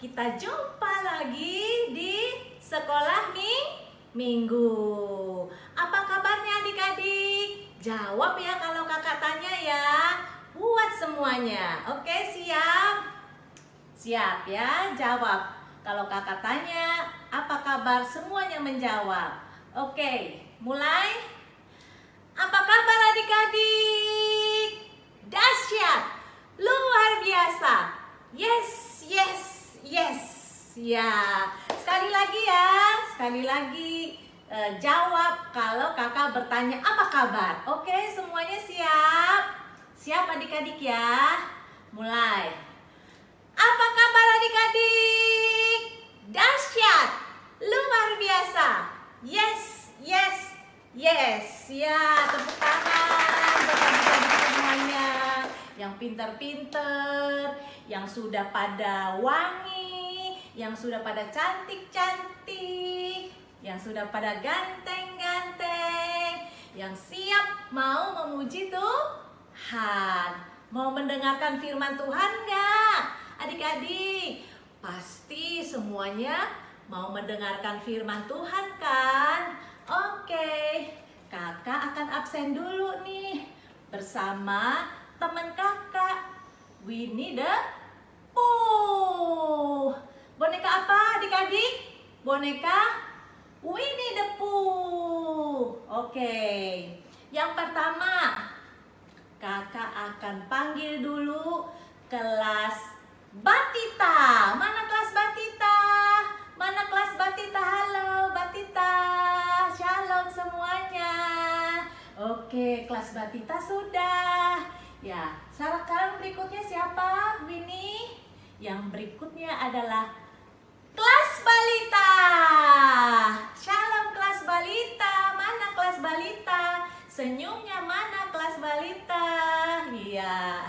Kita jumpa lagi di Sekolah Minggu. Apa kabarnya adik-adik? Jawab ya kalau kakak tanya ya. Buat semuanya. Oke, siap? Siap ya, jawab. Kalau kakak tanya, apa kabar? Semuanya menjawab. Oke, mulai. Apa kabar adik-adik? Dahsyat, luar biasa. Yes, yes, yes. Ya, sekali lagi ya, sekali lagi jawab kalau kakak bertanya apa kabar. Oke, semuanya siap? Siap adik-adik ya? Mulai. Apa kabar adik-adik? Dahsyat, luar biasa. Yes, yes, yes. Ya, tepuk tangan buat adik-adik semuanya yang pintar-pintar, yang sudah pada wangi, yang sudah pada cantik-cantik, yang sudah pada ganteng-ganteng, yang siap mau memuji Tuhan. Mau mendengarkan firman Tuhan nggak? Adik-adik, pasti semuanya mau mendengarkan firman Tuhan kan? Oke, kakak akan absen dulu nih bersama teman kakak, Winnie the Pooh. Boneka apa adik-adik? Boneka Winnie the Pooh. Oke, yang pertama kakak akan panggil dulu kelas Batita. Mana kelas Batita? Mana kelas Batita? Halo Batita. Shalom semuanya. Oke, kelas Batita sudah. Ya, sekarang berikutnya siapa, Winnie? Yang berikutnya adalah kelas Balita. Shalom kelas Balita. Mana kelas Balita? Senyumnya mana kelas Balita? Iya.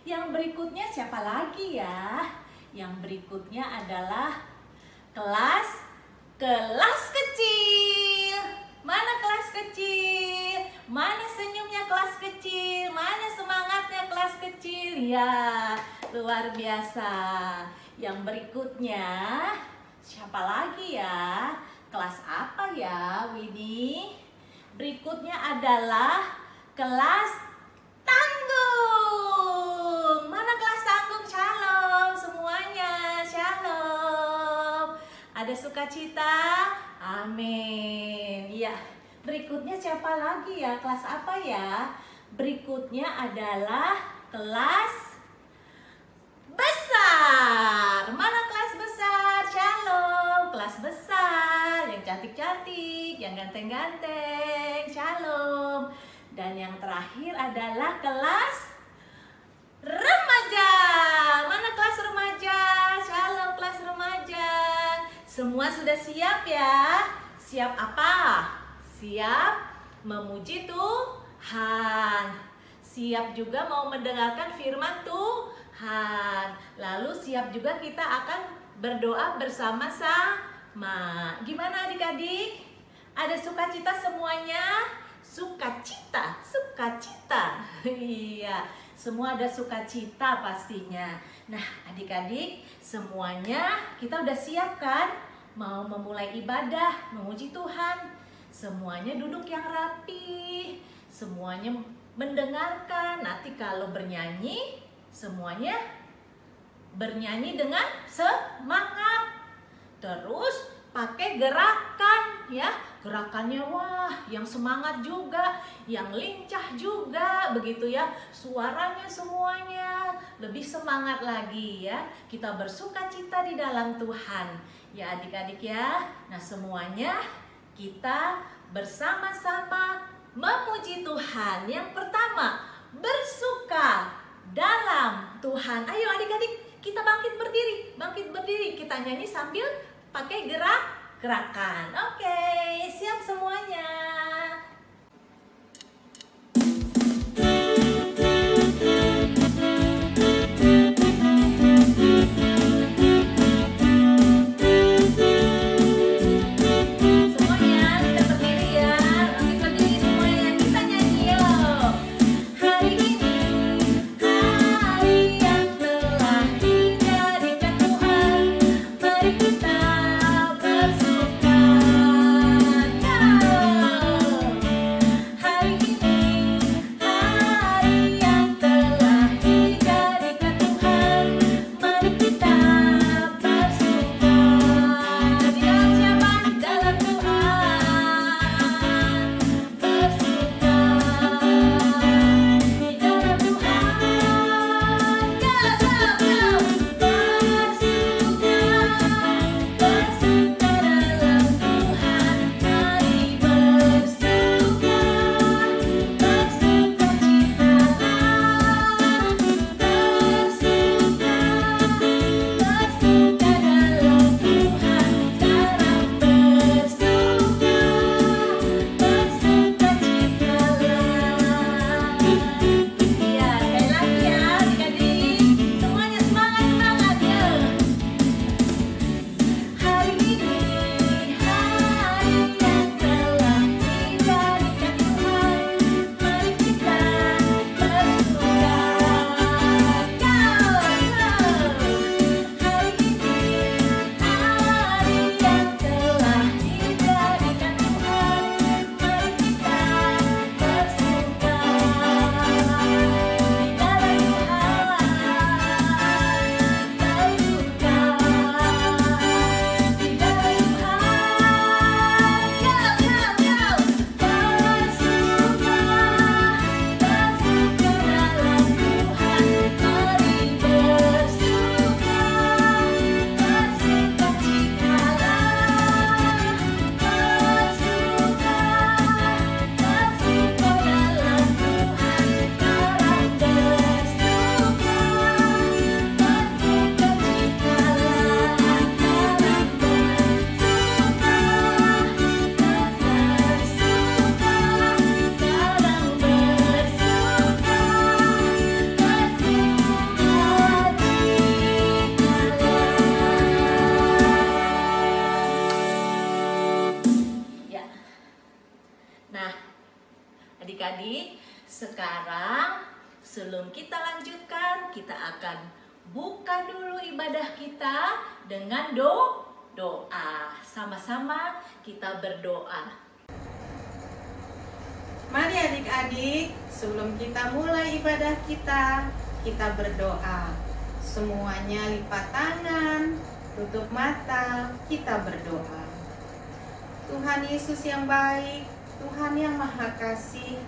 Yang berikutnya siapa lagi ya? Yang berikutnya adalah kelas kecil. Mana kelas kecil? Mana senyumnya kelas kecil? Mana semangatnya kelas kecil? Ya, luar biasa. Yang berikutnya siapa lagi ya? Kelas apa ya, Winnie? Berikutnya adalah kelas tanggung. Mana kelas tanggung? Shalom semuanya. Shalom. Ada sukacita? Amin. Ya, berikutnya siapa lagi ya? Kelas apa ya? Berikutnya adalah kelas besar. Mana kelas besar? Shalom. Kelas besar. Yang cantik-cantik, yang ganteng-ganteng. Shalom. Dan yang terakhir adalah kelas remaja. Mana kelas remaja? Shalom kelas remaja. Semua sudah siap ya? Siap apa? Siap memuji Tuhan. Siap juga mau mendengarkan firman Tuhan. Lalu siap juga kita akan berdoa bersama-sama. Gimana adik-adik? Ada sukacita semuanya? Sukacita, sukacita. Iya, semua ada sukacita pastinya. Nah, adik-adik, semuanya kita udah siap kan? Mau memulai ibadah, memuji Tuhan. Semuanya duduk yang rapi. Semuanya mendengarkan. Nanti kalau bernyanyi, semuanya bernyanyi dengan semangat. Terus pakai gerakan ya. Gerakannya wah, yang semangat juga, yang lincah juga, begitu ya. Suaranya semuanya lebih semangat lagi ya. Kita bersukacita di dalam Tuhan. Ya adik-adik ya. Nah, semuanya kita bersama-sama memuji Tuhan. Yang pertama, bersuka dalam Tuhan. Ayo adik-adik, kita bangkit berdiri. Bangkit berdiri, kita nyanyi sambil pakai gerakan. Oke, siap semuanya. Semuanya sudah berdiri ya. Bangkit berdiri semuanya. Kita nyanyi yuk. Hari ini hari yang telah dijadikan Tuhan. adik-adik, sekarang sebelum kita lanjutkan, kita akan buka dulu ibadah kita dengan doa. Sama-sama kita berdoa. Mari adik-adik, sebelum kita mulai ibadah kita berdoa. Semuanya lipat tangan, tutup mata, kita berdoa. Tuhan Yesus yang baik, Tuhan yang Maha Kasih,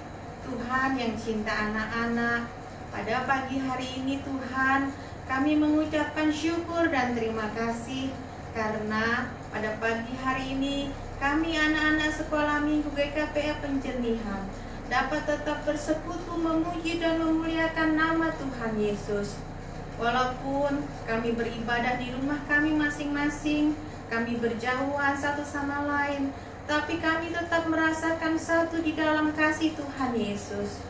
Tuhan yang cinta anak-anak, pada pagi hari ini Tuhan, kami mengucapkan syukur dan terima kasih karena pada pagi hari ini kami anak-anak sekolah minggu GKPA Penjernihan dapat tetap bersekutu memuji dan memuliakan nama Tuhan Yesus. Walaupun kami beribadah di rumah kami masing-masing, kami berjauhan satu sama lain, tapi kami tetap merasakan satu di dalam kasih Tuhan Yesus.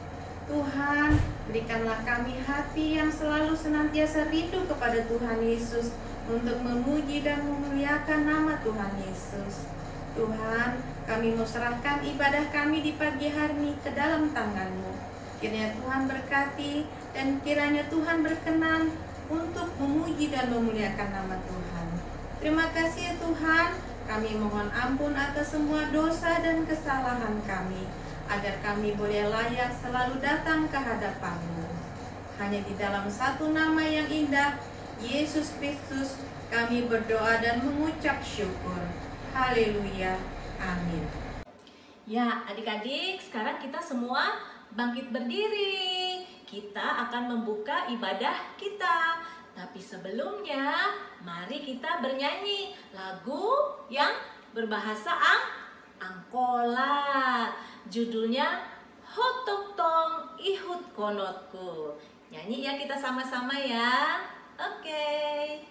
Tuhan, berikanlah kami hati yang selalu senantiasa rindu kepada Tuhan Yesus untuk memuji dan memuliakan nama Tuhan Yesus. Tuhan, kami mau serahkan ibadah kami di pagi hari ini ke dalam tangan-Mu. Kiranya Tuhan berkati dan kiranya Tuhan berkenan untuk memuji dan memuliakan nama Tuhan. Terima kasih ya Tuhan, kami mohon ampun atas semua dosa dan kesalahan kami, agar kami boleh layak selalu datang ke hadapan-Mu. Hanya di dalam satu nama yang indah, Yesus Kristus, kami berdoa dan mengucap syukur. Haleluya, amin. Ya, adik-adik, sekarang kita semua bangkit berdiri. Kita akan membuka ibadah kita. Tapi sebelumnya, mari kita bernyanyi lagu yang berbahasa Angkola. Judulnya Hotok Tong Ihut Konotku. Nyanyi ya kita sama-sama ya. Oke.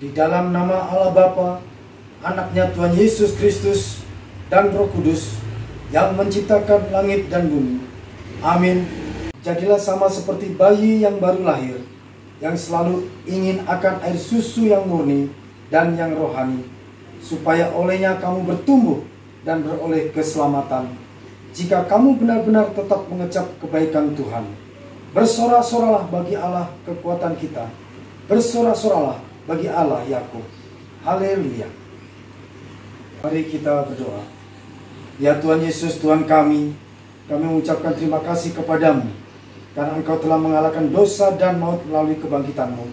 Di dalam nama Allah Bapa, Anaknya Tuhan Yesus Kristus, dan Roh Kudus yang menciptakan langit dan bumi. Amin. Jadilah sama seperti bayi yang baru lahir, yang selalu ingin akan air susu yang murni dan yang rohani, supaya olehnya kamu bertumbuh dan beroleh keselamatan. Jika kamu benar-benar tetap mengecap kebaikan Tuhan, bersorak-soralah bagi Allah kekuatan kita. Bersorak-soralah bagi Allah Yakub. Haleluya. Mari kita berdoa. Ya Tuhan Yesus, Tuhan kami mengucapkan terima kasih kepadamu karena Engkau telah mengalahkan dosa dan maut melalui kebangkitan-Mu,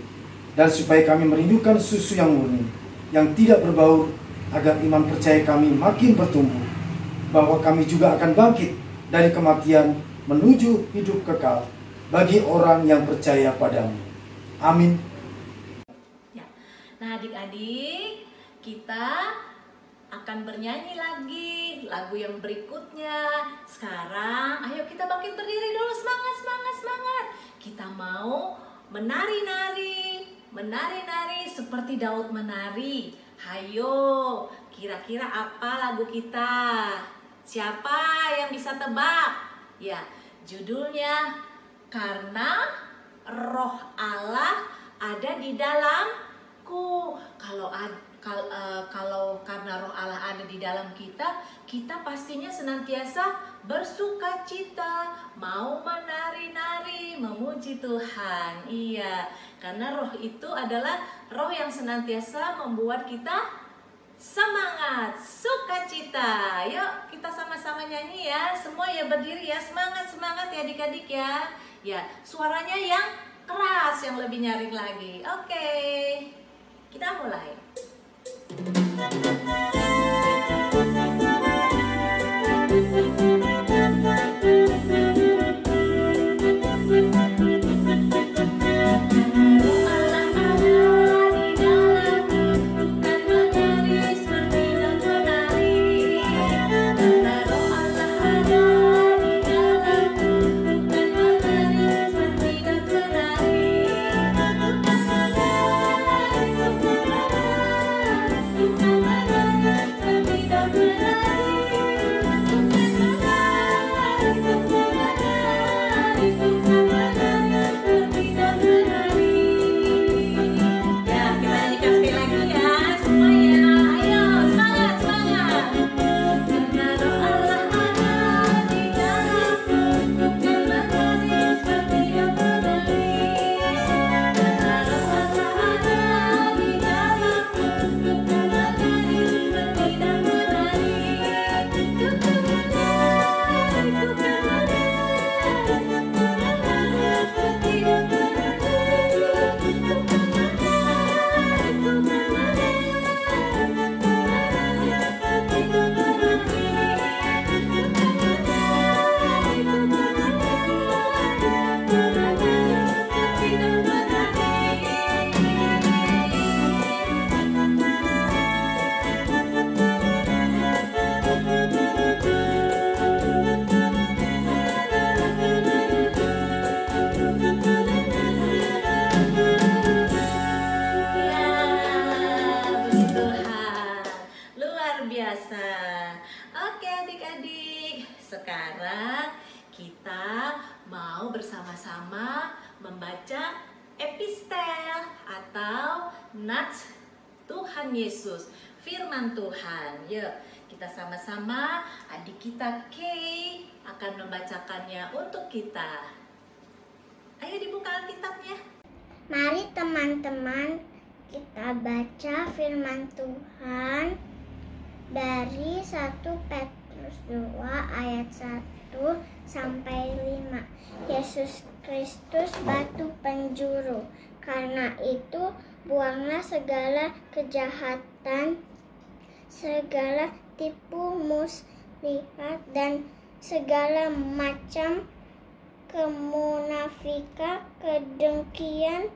dan supaya kami merindukan susu yang murni, yang tidak berbaur, agar iman percaya kami makin bertumbuh, bahwa kami juga akan bangkit dari kematian menuju hidup kekal bagi orang yang percaya padamu. Amin. Nah adik-adik, kita akan bernyanyi lagi lagu yang berikutnya. Sekarang ayo kita bangkit berdiri dulu, semangat, semangat, semangat. Kita mau menari-nari seperti Daud menari. Hayo, kira-kira apa lagu kita? Siapa yang bisa tebak? Ya, judulnya Karena Roh Allah Ada di Dalam. Kalau karena Roh Allah ada di dalam kita, kita pastinya senantiasa bersuka cita, mau menari-nari, memuji Tuhan. Iya, karena Roh itu adalah Roh yang senantiasa membuat kita semangat, sukacita. Yuk kita sama-sama nyanyi ya. Semua ya berdiri ya, semangat-semangat ya adik-adik ya. Ya, suaranya yang keras, yang lebih nyaring lagi. Oke, kita mulai. Oke adik-adik, sekarang kita mau bersama-sama membaca epistel atau nats Tuhan Yesus, firman Tuhan. Yuk, kita sama-sama, adik kita Kay akan membacakannya untuk kita. Ayo dibuka Alkitabnya. Mari teman-teman, kita baca firman Tuhan dari 1 Petrus 2 ayat 1 sampai 5. Yesus Kristus batu penjuru. Karena itu buanglah segala kejahatan, segala tipu muslihat dan segala macam kemunafikan, kedengkian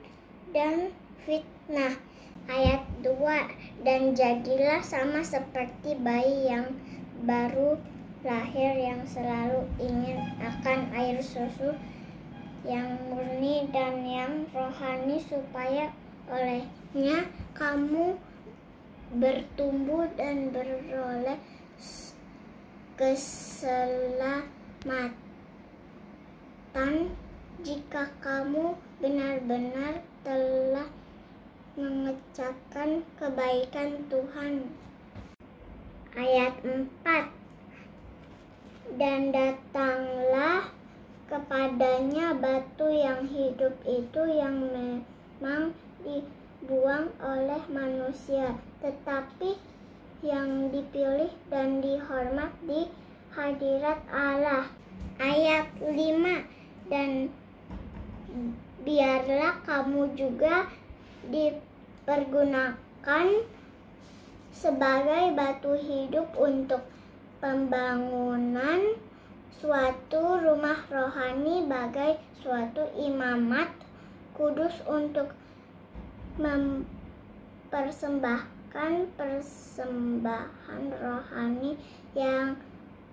dan fitnah. Ayat 2, dan jadilah sama seperti bayi yang baru lahir yang selalu ingin akan air susu yang murni dan yang rohani, supaya olehnya kamu bertumbuh dan beroleh keselamatan jika kamu benar-benar telah mengerjakan kebaikan Tuhan. Ayat 4, dan datanglah kepadanya batu yang hidup itu, yang memang dibuang oleh manusia, tetapi yang dipilih dan dihormat di hadirat Allah. Ayat 5, dan biarlah kamu juga dipergunakan sebagai batu hidup untuk pembangunan suatu rumah rohani, bagai suatu imamat kudus, untuk mempersembahkan persembahan rohani yang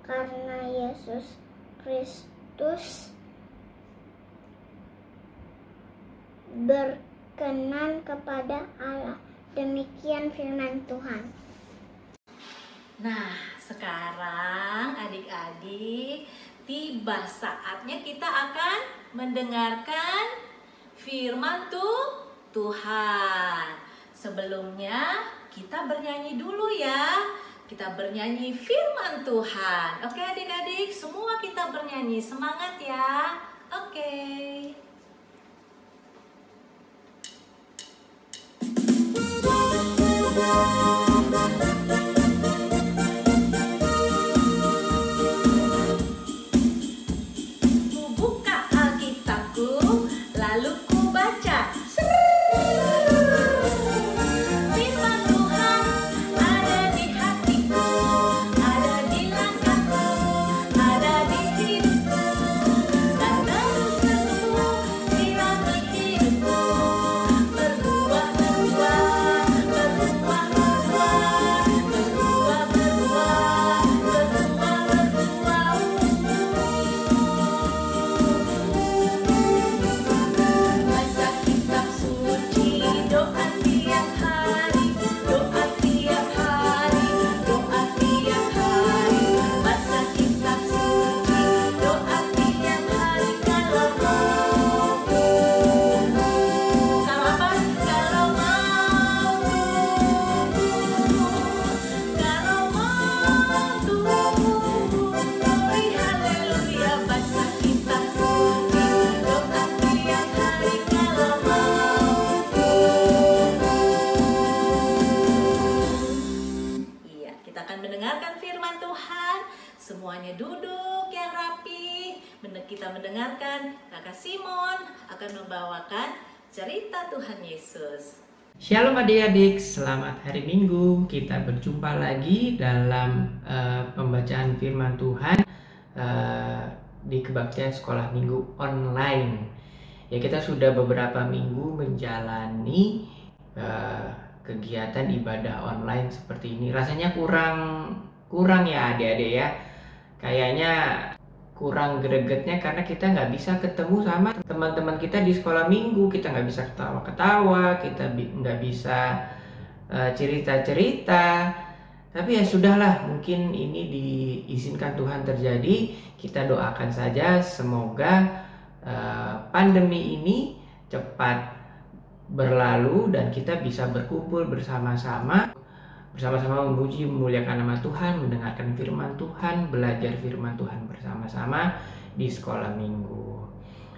karena Yesus Kristus berkenan kepada Allah. Demikian firman Tuhan. Nah, sekarang adik-adik, tiba saatnya kita akan mendengarkan firman Tuhan. Sebelumnya kita bernyanyi dulu ya. Kita bernyanyi firman Tuhan. Oke adik-adik, semua kita bernyanyi. Semangat ya. Oke. Ku buka Alkitabku, lalu ku Kita akan mendengarkan firman Tuhan. Semuanya duduk yang rapi. Kita mendengarkan Kakak Simon akan membawakan cerita Tuhan Yesus. Shalom adik-adik, selamat hari Minggu. Kita berjumpa lagi dalam pembacaan firman Tuhan di Kebaktian Sekolah Minggu Online. Ya, kita sudah beberapa minggu menjalani kegiatan ibadah online seperti ini. Rasanya kurang ya adik-adik ya. Kayaknya kurang gregetnya karena kita nggak bisa ketemu sama teman-teman kita di sekolah minggu. Kita nggak bisa ketawa-ketawa, kita nggak bisa cerita-cerita. Tapi ya sudahlah, mungkin ini diizinkan Tuhan terjadi. Kita doakan saja semoga pandemi ini cepat berlalu dan kita bisa berkumpul bersama-sama memuji memuliakan nama Tuhan, mendengarkan firman Tuhan, belajar firman Tuhan bersama-sama di sekolah minggu.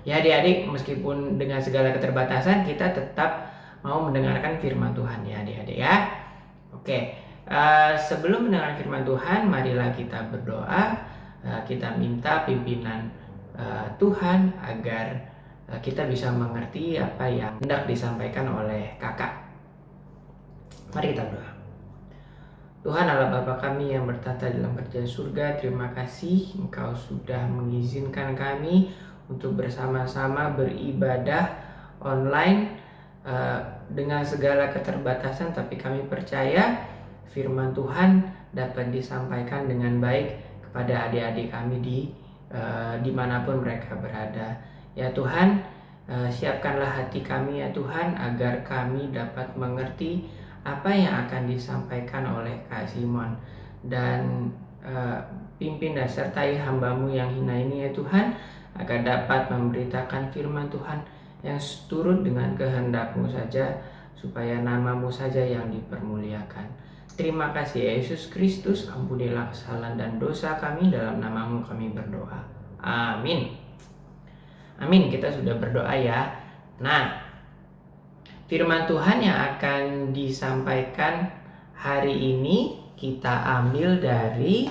Ya adik-adik, meskipun dengan segala keterbatasan kita tetap mau mendengarkan firman Tuhan ya adik-adik ya. Oke, sebelum mendengarkan firman Tuhan, marilah kita berdoa. Kita minta pimpinan Tuhan agar kita bisa mengerti apa yang hendak disampaikan oleh kakak. Mari kita berdoa. Tuhan Allah Bapa kami yang bertata dalam kerajaan surga, terima kasih Engkau sudah mengizinkan kami untuk bersama-sama beribadah online dengan segala keterbatasan, tapi kami percaya firman Tuhan dapat disampaikan dengan baik kepada adik-adik kami dimanapun mereka berada. Ya Tuhan, siapkanlah hati kami ya Tuhan, agar kami dapat mengerti apa yang akan disampaikan oleh Kak Simon. Dan pimpin dan sertai hamba-Mu yang hina ini ya Tuhan, agar dapat memberitakan firman Tuhan yang seturut dengan kehendak-Mu saja, supaya nama-Mu saja yang dipermuliakan. Terima kasih Yesus Kristus, ampunilah kesalahan dan dosa kami, dalam nama-Mu kami berdoa. Amin. Amin, kita sudah berdoa ya. Nah, firman Tuhan yang akan disampaikan hari ini kita ambil dari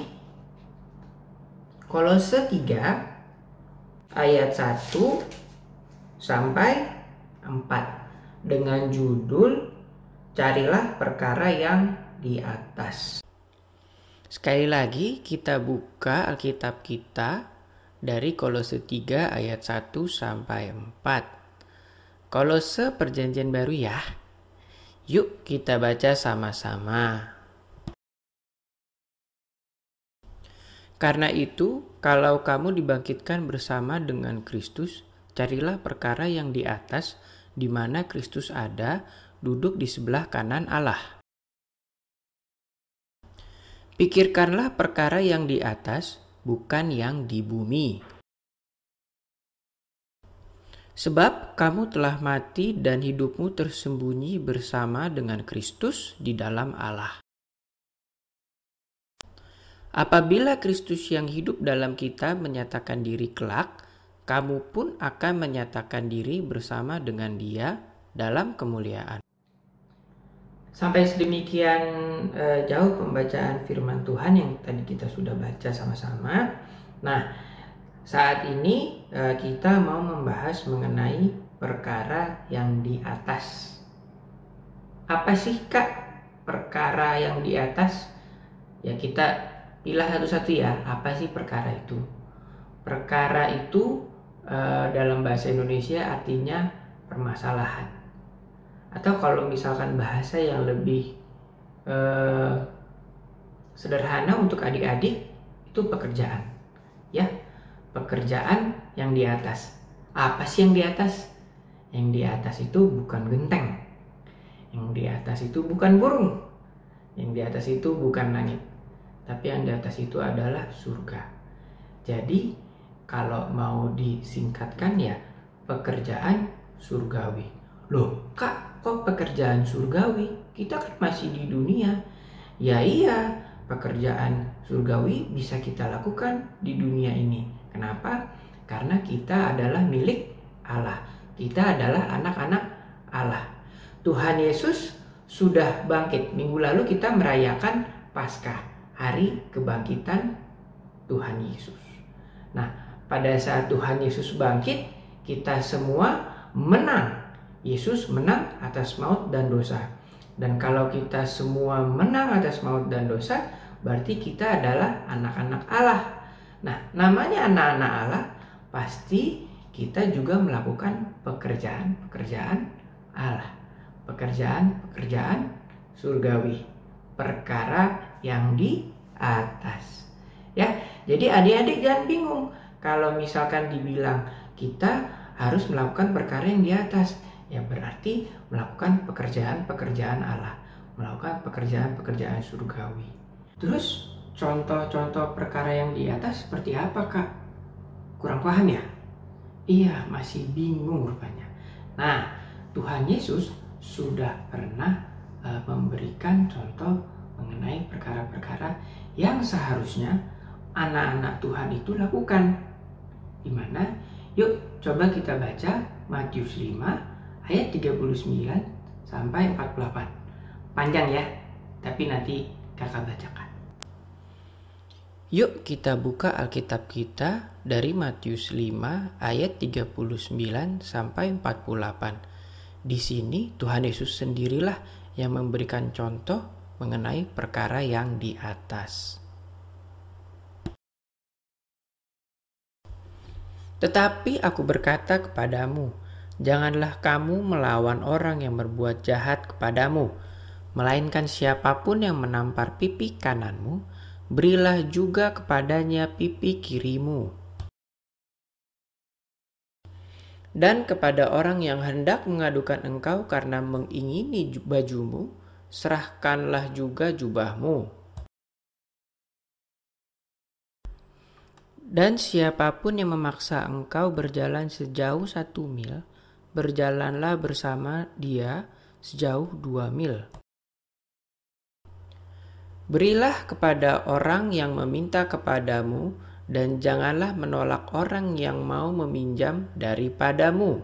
Kolose 3 ayat 1 sampai 4 dengan judul Carilah Perkara yang di Atas. Sekali lagi kita buka Alkitab kita dari Kolose 3 ayat 1 sampai 4. Kolose Perjanjian Baru ya. Yuk kita baca sama-sama. Karena itu, kalau kamu dibangkitkan bersama dengan Kristus, carilah perkara yang di atas, di mana Kristus ada, duduk di sebelah kanan Allah. Pikirkanlah perkara yang di atas, bukan yang di bumi. Sebab kamu telah mati dan hidupmu tersembunyi bersama dengan Kristus di dalam Allah. Apabila Kristus yang hidup dalam kita menyatakan diri kelak, kamu pun akan menyatakan diri bersama dengan Dia dalam kemuliaan. Sampai sedemikian jauh pembacaan firman Tuhan yang tadi kita sudah baca sama-sama. Nah, saat ini kita mau membahas mengenai perkara yang di atas. Apa sih Kak perkara yang di atas? Ya kita pilih satu-satu ya. Apa sih perkara itu? Perkara itu dalam bahasa Indonesia artinya permasalahan. Atau kalau misalkan bahasa yang lebih sederhana untuk adik-adik, itu pekerjaan. Ya, pekerjaan yang di atas. Apa sih yang di atas? Yang di atas itu bukan genteng. Yang di atas itu bukan burung. Yang di atas itu bukan langit. Tapi yang di atas itu adalah surga. Jadi, kalau mau disingkatkan ya, pekerjaan surgawi. Loh, Kak, kok pekerjaan surgawi? Kita kan masih di dunia. Ya iya, pekerjaan surgawi bisa kita lakukan di dunia ini. Kenapa? Karena kita adalah milik Allah. Kita adalah anak-anak Allah. Tuhan Yesus sudah bangkit. Minggu lalu kita merayakan Paskah, hari kebangkitan Tuhan Yesus. Nah, pada saat Tuhan Yesus bangkit, kita semua menang. Yesus menang atas maut dan dosa. Dan kalau kita semua menang atas maut dan dosa, berarti kita adalah anak-anak Allah. Nah, namanya anak-anak Allah, pasti kita juga melakukan pekerjaan-pekerjaan Allah. Pekerjaan-pekerjaan surgawi. Perkara yang di atas. Ya, jadi adik-adik jangan bingung kalau misalkan dibilang kita harus melakukan perkara yang di atas. Ya berarti melakukan pekerjaan-pekerjaan Allah, melakukan pekerjaan-pekerjaan surgawi. Terus contoh-contoh perkara yang di atas seperti apa, Kak? Kurang paham ya? Iya, masih bingung rupanya. Nah, Tuhan Yesus sudah pernah memberikan contoh mengenai perkara-perkara yang seharusnya anak-anak Tuhan itu lakukan. Di mana? Yuk coba kita baca Matius 5 ayat 39 sampai 48. Panjang ya, tapi nanti kakak bacakan. Yuk kita buka Alkitab kita dari Matius 5 ayat 39 sampai 48. Di sini Tuhan Yesus sendirilah yang memberikan contoh mengenai perkara yang di atas. Tetapi aku berkata kepadamu, janganlah kamu melawan orang yang berbuat jahat kepadamu, melainkan siapapun yang menampar pipi kananmu, berilah juga kepadanya pipi kirimu. Dan kepada orang yang hendak mengadukan engkau karena mengingini bajumu, serahkanlah juga jubahmu. Dan siapapun yang memaksa engkau berjalan sejauh 1 mil, berjalanlah bersama dia sejauh 2 mil. Berilah kepada orang yang meminta kepadamu, dan janganlah menolak orang yang mau meminjam daripadamu.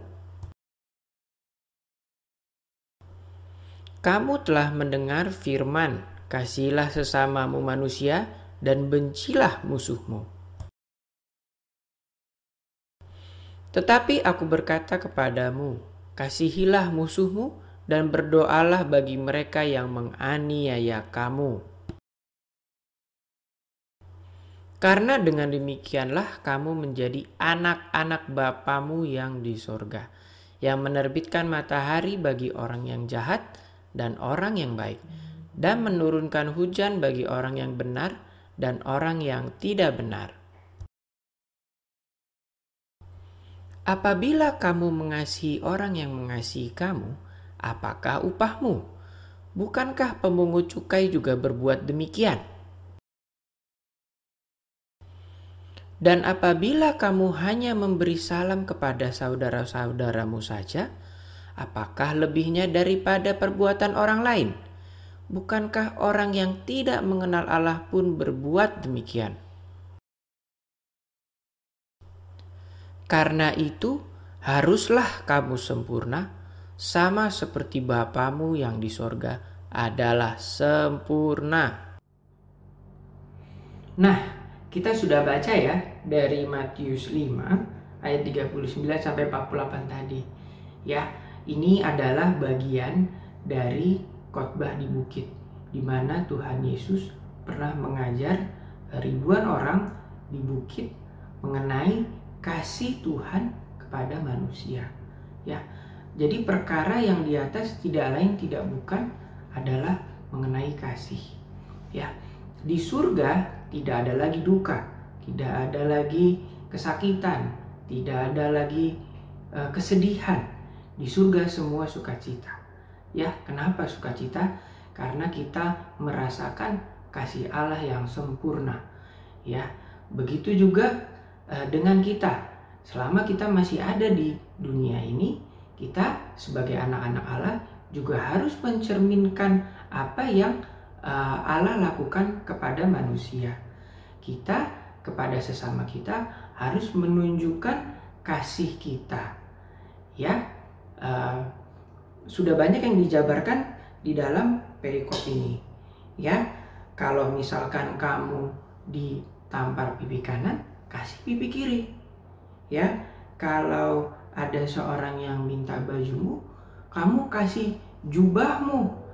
Kamu telah mendengar firman, kasihilah sesamamu manusia dan bencilah musuhmu. Tetapi aku berkata kepadamu, kasihilah musuhmu dan berdoalah bagi mereka yang menganiaya kamu. Karena dengan demikianlah kamu menjadi anak-anak Bapamu yang di sorga, yang menerbitkan matahari bagi orang yang jahat dan orang yang baik, dan menurunkan hujan bagi orang yang benar dan orang yang tidak benar. Apabila kamu mengasihi orang yang mengasihi kamu, apakah upahmu? Bukankah pemungut cukai juga berbuat demikian? Dan apabila kamu hanya memberi salam kepada saudara-saudaramu saja, apakah lebihnya daripada perbuatan orang lain? Bukankah orang yang tidak mengenal Allah pun berbuat demikian? Karena itu, haruslah kamu sempurna, sama seperti Bapamu yang di sorga adalah sempurna. Nah, kita sudah baca ya dari Matius 5 ayat 39 sampai 48 tadi. Ya, ini adalah bagian dari khotbah di bukit, di mana Tuhan Yesus pernah mengajar ribuan orang di bukit mengenai kasih Tuhan kepada manusia. Ya, jadi perkara yang di atas tidak lain tidak bukan adalah mengenai kasih. Ya, di surga tidak ada lagi duka, tidak ada lagi kesakitan, tidak ada lagi kesedihan. Di surga semua sukacita. Ya, kenapa sukacita? Karena kita merasakan kasih Allah yang sempurna. Ya, begitu juga dengan kita. Selama kita masih ada di dunia ini, kita sebagai anak-anak Allah juga harus mencerminkan apa yang Allah lakukan kepada manusia. Kita kepada sesama kita harus menunjukkan kasih kita. Ya, sudah banyak yang dijabarkan di dalam perikop ini. Ya, kalau misalkan kamu ditampar pipi kanan, kasih pipi kiri. Ya, kalau ada seorang yang minta bajumu, kamu kasih jubahmu.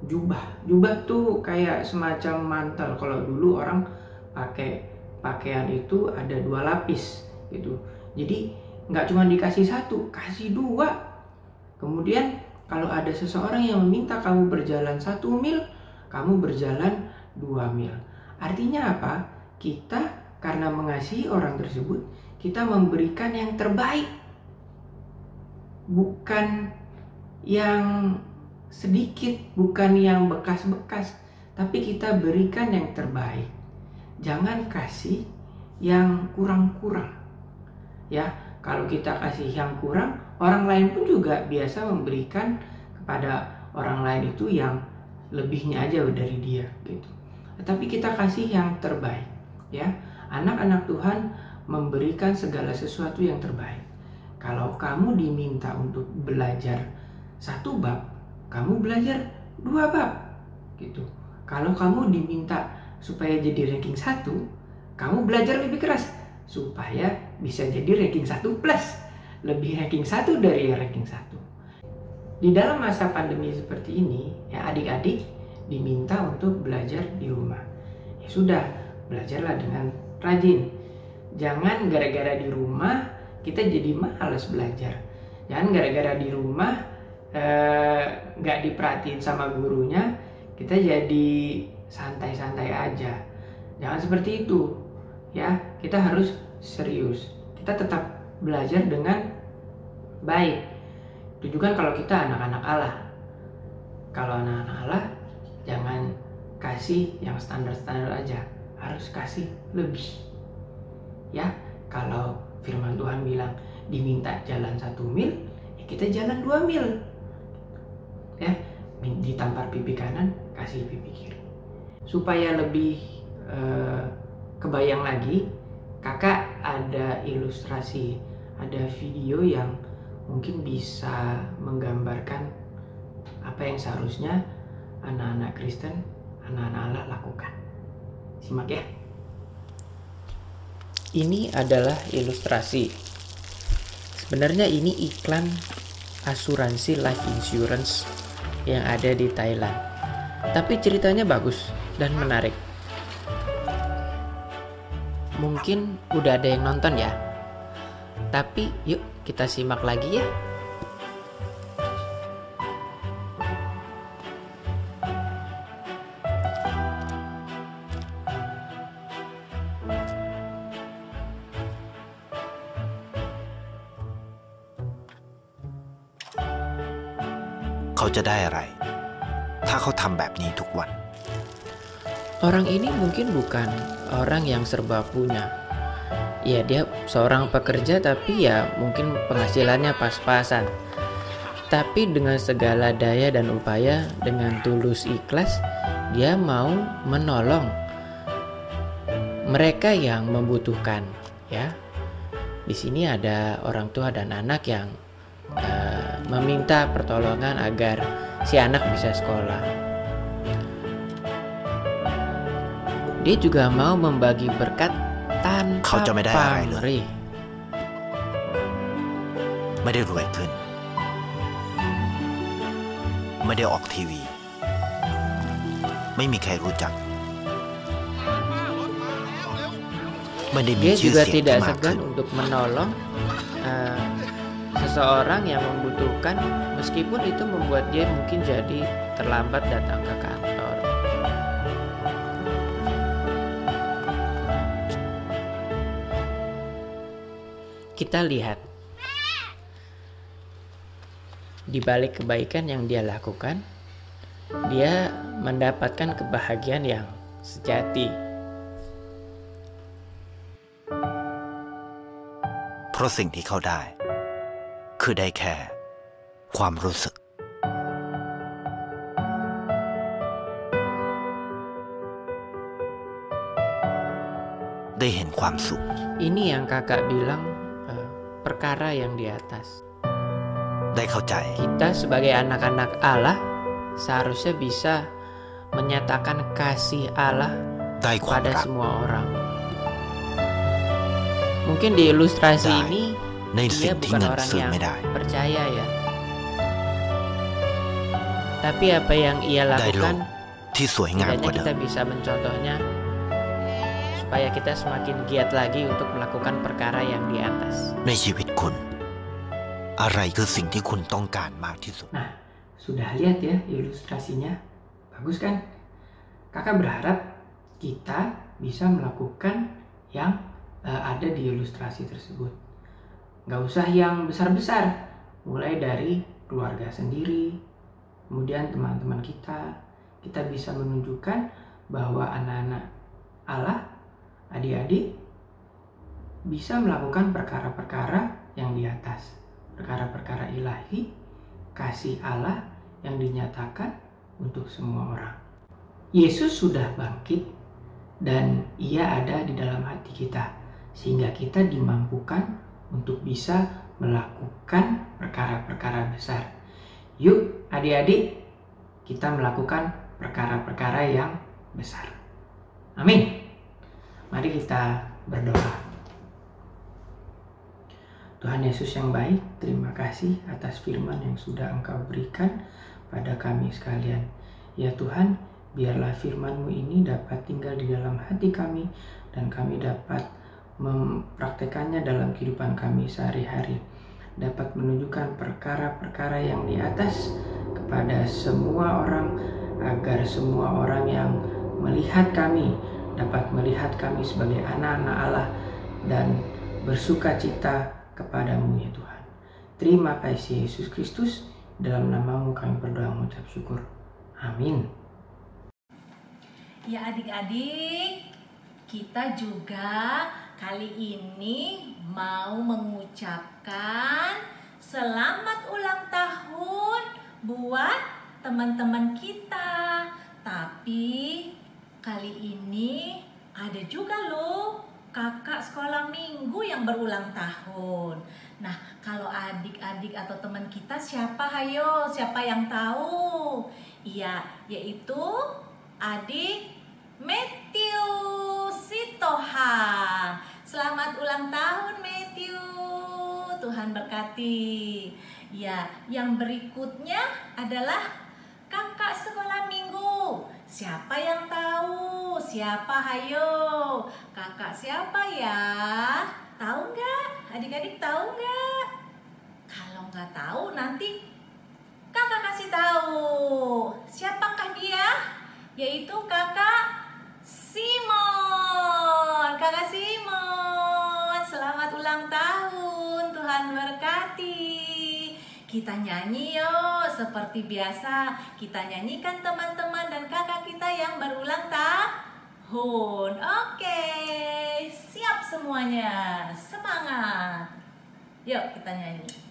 Jubah tuh kayak semacam mantel. Kalau dulu orang pakai pakaian itu ada 2 lapis gitu. Jadi nggak cuma dikasih 1, kasih 2. Kemudian kalau ada seseorang yang meminta kamu berjalan 1 mil, kamu berjalan 2 mil. Artinya apa? Kita karena mengasihi orang tersebut, kita memberikan yang terbaik. Bukan yang sedikit, bukan yang bekas-bekas, tapi kita berikan yang terbaik. Jangan kasih yang kurang-kurang. Ya, kalau kita kasih yang kurang, orang lain pun juga biasa memberikan kepada orang lain itu yang lebihnya aja dari dia gitu. Tapi kita kasih yang terbaik, ya. Anak-anak Tuhan memberikan segala sesuatu yang terbaik. Kalau kamu diminta untuk belajar 1 bab, kamu belajar 2 bab gitu. Kalau kamu diminta supaya jadi ranking 1, kamu belajar lebih keras supaya bisa jadi ranking 1 plus, lebih ranking 1 dari ranking 1. Di dalam masa pandemi seperti ini, ya adik-adik diminta untuk belajar di rumah. Ya sudah, belajarlah dengan rajin. Jangan gara-gara di rumah kita jadi malas belajar. Jangan gara-gara di rumah nggak diperhatiin sama gurunya, kita jadi santai-santai aja. Jangan seperti itu, ya. Kita harus serius. Kita tetap belajar dengan baik. Tujukan kalau kita anak-anak Allah. Kalau anak-anak Allah, jangan kasih yang standar-standar aja, harus kasih lebih. Ya, kalau firman Tuhan bilang diminta jalan 1 mil, ya kita jalan 2 mil. Ya, ditampar pipi kanan, kasih pipi kiri. Supaya lebih kebayang lagi, kakak ada ilustrasi, ada video yang mungkin bisa menggambarkan apa yang seharusnya anak-anak Kristen, anak-anak Allah lakukan. Simak ya. Ini adalah ilustrasi. Sebenarnya ini iklan asuransi life insurance yang ada di Thailand. Tapi ceritanya bagus dan menarik. Mungkin udah ada yang nonton ya. Tapi yuk kita simak lagi ya. Kauจะได้อะไร ถ้าเขาทำแบบนี้ทุกวัน Orang ini mungkin bukan orang yang serba punya. Ya, dia seorang pekerja tapi ya mungkin penghasilannya pas-pasan. Tapi dengan segala daya dan upaya, dengan tulus ikhlas, dia mau menolong mereka yang membutuhkan, ya. Di sini ada orang tua dan anak yang meminta pertolongan agar si anak bisa sekolah. Dia juga mau membagi berkat tanpa pamrih. ไม่ได้รวยขึ้น ไม่ได้ออกทีวี ไม่มีใครรู้จัก ไม่ได้มี Dia ชื่อ juga เสียงที่ tidak มากขึ้ segan น untuk menolong seseorang yang membutuhkan, meskipun itu membuat dia mungkin jadi terlambat datang ke kantor. Kita lihat di balik kebaikan yang dia lakukan, dia mendapatkan kebahagiaan yang sejati. เพราะสิ่งที่เขาได้ คือได้แค่ความรู้สึก ได้เห็นความสุข Ini yang kakak bilang perkara yang di atas. ได้เข้าใจ Kita sebagai anak-anak Allah seharusnya bisa menyatakan kasih Allah ได้ความ pada รัก semua orang. Mungkin di ilustrasi Dai. ini ในสิ่ dia งที่ bukan เงิน orang ซื้อ yang ไม่ได้ percaya ya. Tapi apa yang ia ได้โล lakukan กที่สวยงามก setidaknya ว่าเดิ kita ม bisa mencontohnya supaya kita semakin giat lagi untuk melakukan perkara yang di atas. ในชีวิตคุณ อะไรคือสิ่งที่คุณต้องการมากที่สุด Nah, sudah lihat ya ilustrasinya? Bagus kan? Kakak berharap kita bisa melakukan yang ada di ilustrasi tersebut. Nggak usah yang besar-besar, mulai dari keluarga sendiri, kemudian teman-teman kita bisa menunjukkan bahwa anak-anak Allah, adik-adik, bisa melakukan perkara-perkara yang di atas, perkara-perkara ilahi, kasih Allah yang dinyatakan untuk semua orang. Yesus sudah bangkit dan ia ada di dalam hati kita, sehingga kita dimampukan untuk bisa melakukan perkara-perkara besar. Yuk adik-adik, kita melakukan perkara-perkara yang besar. Amin. Mari kita berdoa. Tuhan Yesus yang baik, terima kasih atas firman yang sudah Engkau berikan pada kami sekalian. Ya Tuhan, biarlah firman-Mu ini dapat tinggal di dalam hati kami dan kami dapat mempraktekannya dalam kehidupan kami sehari-hari. Dapat menunjukkan perkara-perkara yang di atas kepada semua orang, agar semua orang yang melihat kami dapat melihat kami sebagai anak-anak Allah dan bersuka cita kepadamu ya Tuhan. Terima kasih Yesus Kristus, dalam nama-Mu kami berdoa mengucap syukur. Amin. Ya adik-adik, kita juga kali ini mau mengucapkan selamat ulang tahun buat teman-teman kita. Tapi kali ini ada juga loh kakak sekolah minggu yang berulang tahun. Nah, kalau adik-adik atau teman kita siapa? Hayo, siapa yang tahu? Iya, yaitu adik Matthew Sitoha. Selamat ulang tahun Matthew. Tuhan berkati. Ya, yang berikutnya adalah kakak sekolah minggu. Siapa yang tahu? Siapa? Hayo. Kakak siapa ya? Tahu nggak? Adik-adik tahu nggak? Kalau nggak tahu nanti kakak kasih tahu. Siapakah dia? Yaitu kakak Simon. Kakak Simon, selamat ulang tahun. Tuhan berkati. Kita nyanyi yuk, seperti biasa. Kita nyanyikan teman-teman dan kakak kita yang berulang tahun. Oke, siap semuanya. Semangat. Yuk kita nyanyi. Terus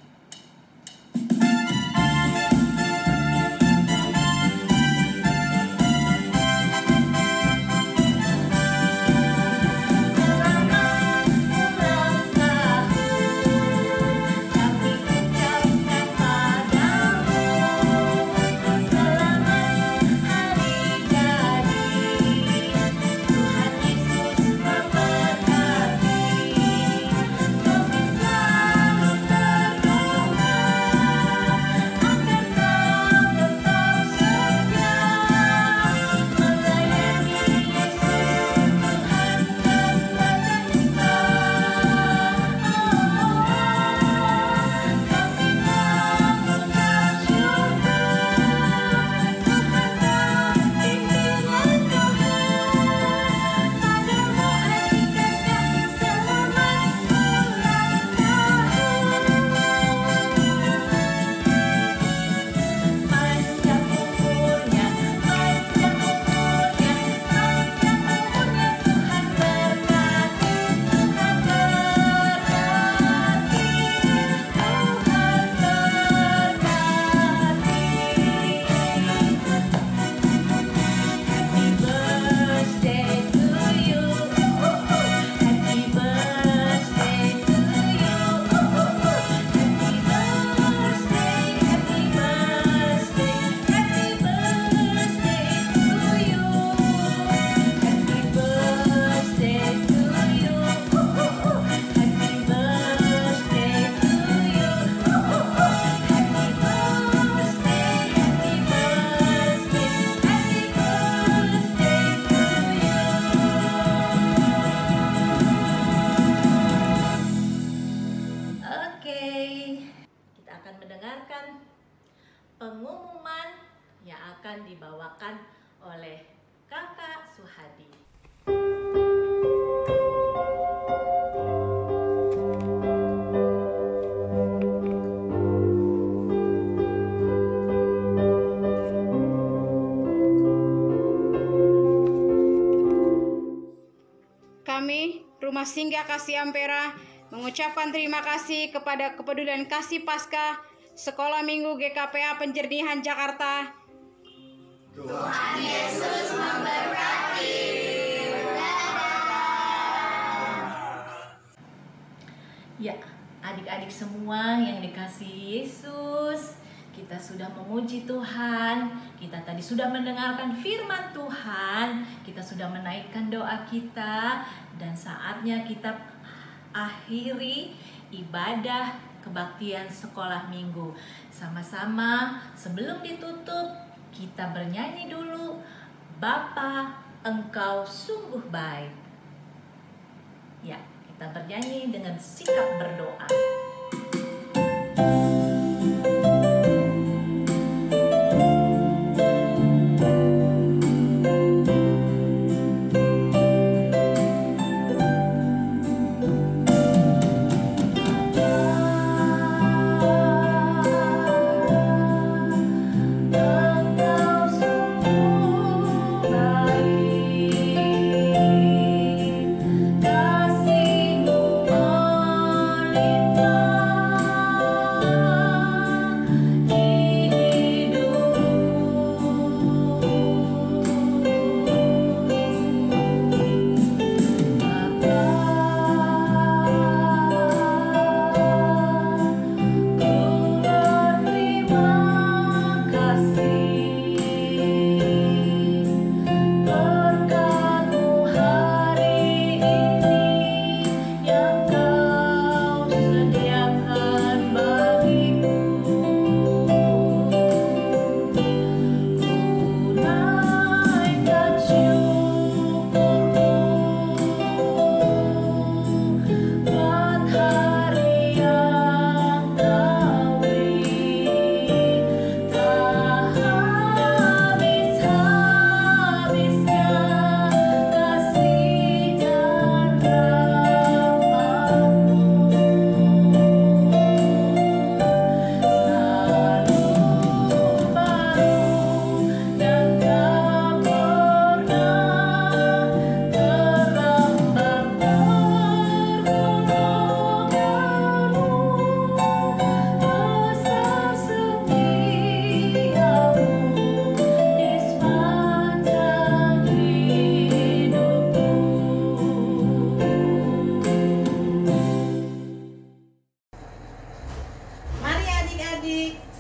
pengumuman yang akan dibawakan oleh Kakak Suhadi. Kami, Rumah Singgah Kasih Ampera, mengucapkan terima kasih kepada Kepedulian Kasih Paskah Sekolah Minggu GKPA Penjernihan Jakarta. Tuhan Yesus memberkati. Ya, adik-adik semua yang dikasihi Yesus, kita sudah memuji Tuhan, kita tadi sudah mendengarkan firman Tuhan, kita sudah menaikkan doa kita, dan saatnya kita akhiri ibadah kebaktian sekolah minggu. Sama-sama sebelum ditutup, kita bernyanyi dulu, Bapa, Engkau sungguh baik. Ya, kita bernyanyi dengan sikap berdoa.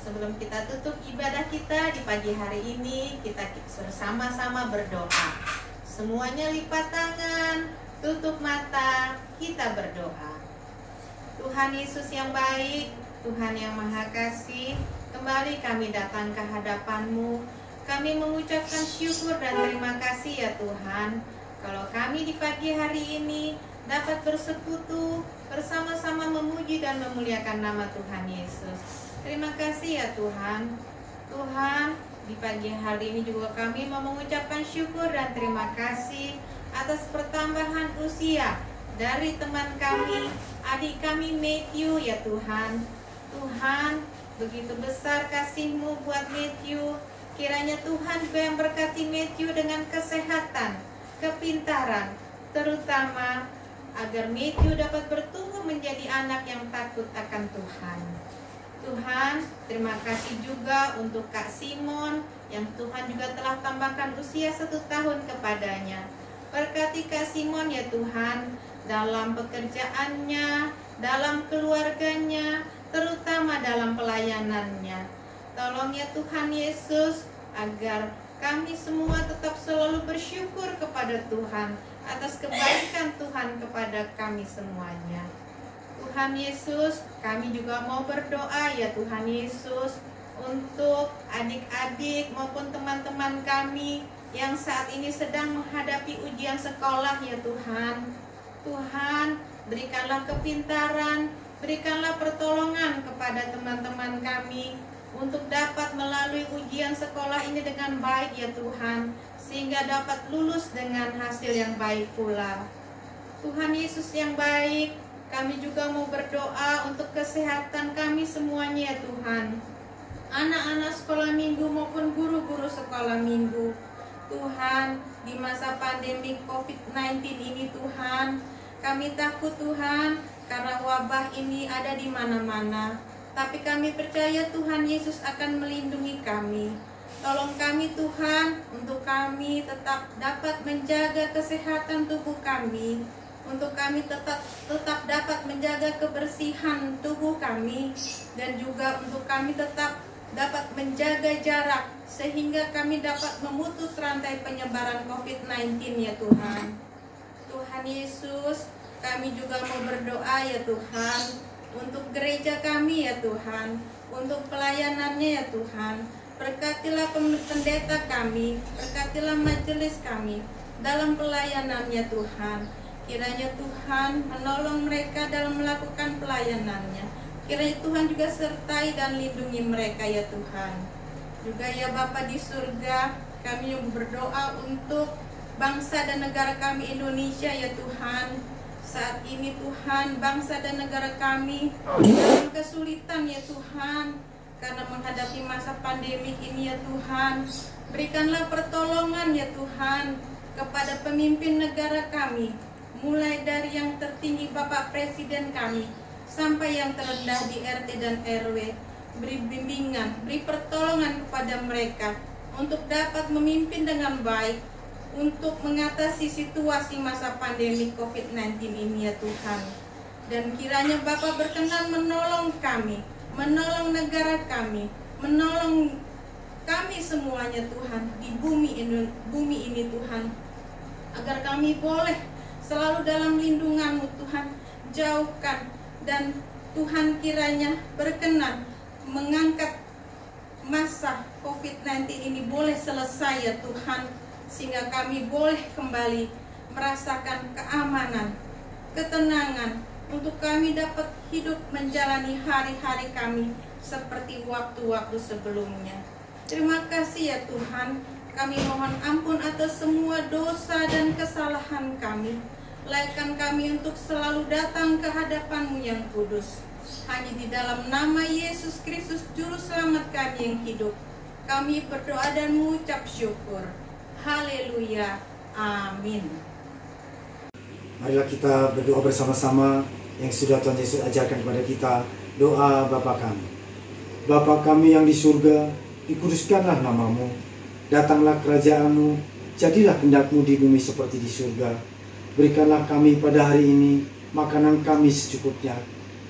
Sebelum kita tutup ibadah kita di pagi hari ini, kita bersama-sama berdoa. Semuanya lipat tangan, tutup mata, kita berdoa. Tuhan Yesus yang baik, Tuhan yang Maha Kasih, kembali kami datang ke hadapan-Mu. Kami mengucapkan syukur dan terima kasih ya Tuhan, kalau kami di pagi hari ini dapat bersekutu bersama-sama memuji dan memuliakan nama Tuhan Yesus. Terima kasih ya Tuhan. Tuhan, di pagi hari ini juga kami mau mengucapkan syukur dan terima kasih atas pertambahan usia dari teman kami, adik kami Matthew ya Tuhan. Tuhan, begitu besar kasih-Mu buat Matthew. Kiranya Tuhan juga yang berkati Matthew dengan kesehatan, kepintaran, terutama agar Matthew dapat bertumbuh menjadi anak yang takut akan Tuhan. Tuhan, terima kasih juga untuk Kak Simon yang Tuhan juga telah tambahkan usia 1 tahun kepadanya. Berkati Kak Simon ya Tuhan, dalam pekerjaannya, dalam keluarganya, terutama dalam pelayanannya. Tolong ya Tuhan Yesus, agar kami semua tetap selalu bersyukur kepada Tuhan atas kebaikan Tuhan kepada kami semuanya. Tuhan Yesus, kami juga mau berdoa ya Tuhan Yesus untuk adik-adik maupun teman-teman kami yang saat ini sedang menghadapi ujian sekolah ya Tuhan. Tuhan, berikanlah kepintaran, berikanlah pertolongan kepada teman-teman kami untuk dapat melalui ujian sekolah ini dengan baik ya Tuhan, sehingga dapat lulus dengan hasil yang baik pula. Tuhan Yesus yang baik, kami juga mau berdoa untuk kesehatan kami semuanya ya Tuhan. Anak-anak sekolah minggu maupun guru-guru sekolah minggu. Tuhan, di masa pandemi COVID-19 ini Tuhan, kami takut Tuhan, karena wabah ini ada di mana-mana. Tapi kami percaya Tuhan Yesus akan melindungi kami. Tolong kami Tuhan, untuk kami tetap dapat menjaga kesehatan tubuh kami, untuk kami tetap dapat menjaga kebersihan tubuh kami, dan juga untuk kami tetap dapat menjaga jarak, sehingga kami dapat memutus rantai penyebaran COVID-19 ya Tuhan. Tuhan Yesus, kami juga mau berdoa ya Tuhan, untuk gereja kami ya Tuhan, untuk pelayanannya ya Tuhan. Berkatilah pendeta kami, berkatilah majelis kami dalam pelayanannya Tuhan. Kiranya Tuhan menolong mereka dalam melakukan pelayanannya. Kiranya Tuhan juga sertai dan lindungi mereka ya Tuhan. Juga ya Bapa di surga, kami berdoa untuk bangsa dan negara kami Indonesia ya Tuhan. Saat ini Tuhan, bangsa dan negara kami dalam kesulitan ya Tuhan, karena menghadapi masa pandemi ini ya Tuhan. Berikanlah pertolongan ya Tuhan kepada pemimpin negara kami, mulai dari yang tertinggi Bapak Presiden kami sampai yang terendah di RT dan RW. Beri bimbingan, beri pertolongan kepada mereka untuk dapat memimpin dengan baik, untuk mengatasi situasi masa pandemi COVID-19 ini ya Tuhan. Dan kiranya Bapak berkenan menolong kami, menolong negara kami, menolong kami semuanya Tuhan di bumi ini Tuhan, agar kami boleh selalu dalam lindungan-Mu Tuhan. Jauhkan, dan Tuhan kiranya berkenan mengangkat masa COVID-19 ini boleh selesai ya Tuhan, sehingga kami boleh kembali merasakan keamanan, ketenangan, untuk kami dapat hidup menjalani hari-hari kami seperti waktu-waktu sebelumnya. Terima kasih ya Tuhan, kami mohon ampun atas semua dosa dan kesalahan kami. Laikkan kami untuk selalu datang ke hadapan-Mu yang kudus. Hanya di dalam nama Yesus Kristus Juru Selamat kami yang hidup, kami berdoa dan mengucap syukur. Haleluya. Amin. Marilah kita berdoa bersama-sama yang sudah Tuhan Yesus ajarkan kepada kita. Doa Bapa kami. Bapa kami yang di surga, dikuduskanlah nama-Mu. Datanglah kerajaan-Mu, jadilah kehendak-Mu di bumi seperti di surga. Berikanlah kami pada hari ini makanan kami secukupnya,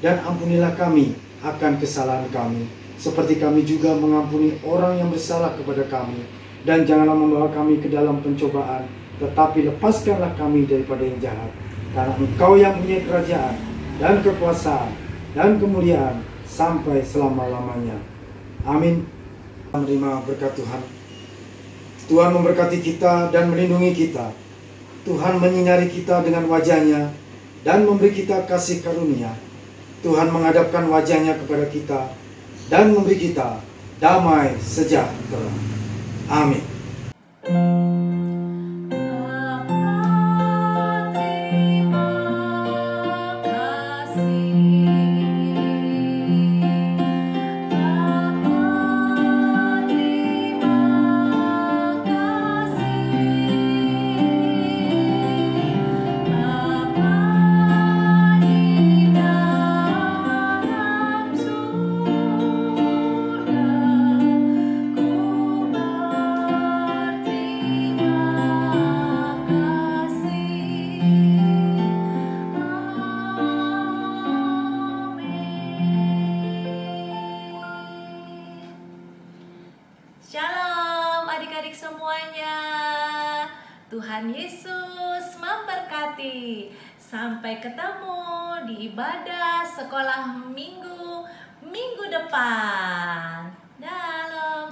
dan ampunilah kami akan kesalahan kami, seperti kami juga mengampuni orang yang bersalah kepada kami. Dan janganlah membawa kami ke dalam pencobaan, tetapi lepaskanlah kami daripada yang jahat. Karena Engkau yang punya kerajaan, dan kekuasaan, dan kemuliaan, sampai selama-lamanya. Amin. Menerima berkat Tuhan. Tuhan memberkati kita dan melindungi kita. Tuhan menyinari kita dengan wajah-Nya dan memberi kita kasih karunia. Tuhan menghadapkan wajah-Nya kepada kita dan memberi kita damai sejahtera. Amin. Shalom adik-adik semuanya. Tuhan Yesus memberkati. Sampai ketemu di ibadah sekolah minggu depan. Dalam